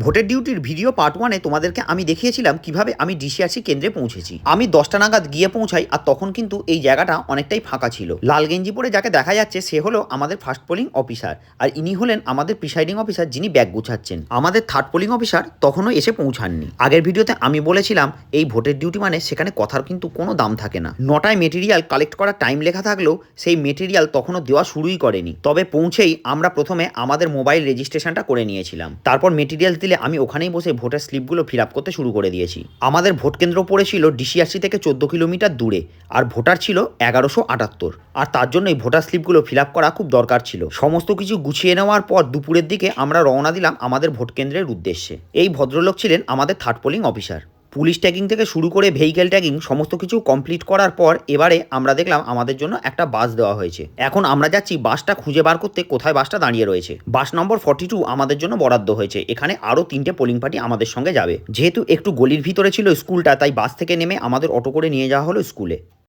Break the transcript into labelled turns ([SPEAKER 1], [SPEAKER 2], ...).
[SPEAKER 1] ভোটের ডিউটির video part 1-এ তোমাদেরকে আমি দেখিয়েছিলাম কিভাবে আমি ডিসিআরসি কেন্দ্রে পৌঁছেছি। আমি 10টা নাগাদ গিয়ে পৌঁছাই, আর তখন কিন্তু এই জায়গাটা অনেকটাই ফাঁকা ছিল। লাল গেঞ্জি পরে যাকে দেখা যাচ্ছে সে হলো আমাদের ফার্স্ট পোলিং অফিসার, আর ইনি হলেন আমাদের প্রিসাইডিং অফিসার যিনি ব্যাগ গুছাচ্ছেন। আমাদের থার্ড পোলিং অফিসার তখনও এসে পৌঁছাননি। আগের ভিডিওতে আমি বলেছিলাম এই ভোটের ডিউটি মানে সেখানে কথার কিন্তু কোনো দাম থাকে না। 9টায় মেটেরিয়াল কালেক্ট করার টাইম লেখা থাকলেও সেই মেটেরিয়াল তখনও দেওয়া শুরুই করেনি। তবে পৌঁছেই আমরা প্রথমে আমাদের মোবাইল রেজিস্ট্রেশনটা করে নিয়েছিলাম। তারপর মেটেরিয়াল দিলে আমি ওখানেই বসে ভোটার স্লিপগুলো ফিল আপ করতে শুরু করে দিয়েছি। আমাদের ভোট কেন্দ্র পড়েছিল ডিসিআরসি থেকে 14 কিলোমিটার দূরে, আর ভোটার ছিল 1178। আর তার জন্যই ভোটার স্লিপগুলো ফিল আপ করা খুব দরকার ছিল। সমস্ত কিছু গুছিয়ে নেওয়ার পর দুপুরের দিকে আমরা রওনা দিলাম আমাদের ভোট কেন্দ্রের উদ্দেশ্যে। এই ভদ্রলোক ছিলেন আমাদের third polling officer. Police tagging থেকে শুরু করে ভেহিক্যাল ট্যাগিং সমস্ত কিছু কমপ্লিট করার পর এবারে আমরা দেখলাম আমাদের জন্য একটা বাস দেওয়া হয়েছে। এখন আমরা যাচ্ছি বাসটা খুঁজে বার করতে, কোথায় বাসটা দাঁড়িয়ে রয়েছে। বাস নম্বর 42 আমাদের জন্য বরাদ্দ হয়েছে। এখানে আরও 3টে পোলিং পার্টি আমাদের সঙ্গে যাবে। যেহেতু একটু গলির ভিতরে ছিল স্কুলটা, তাই বাস থেকে নেমে আমাদের অটো করে নিয়ে যাওয়া হলো স্কুলে।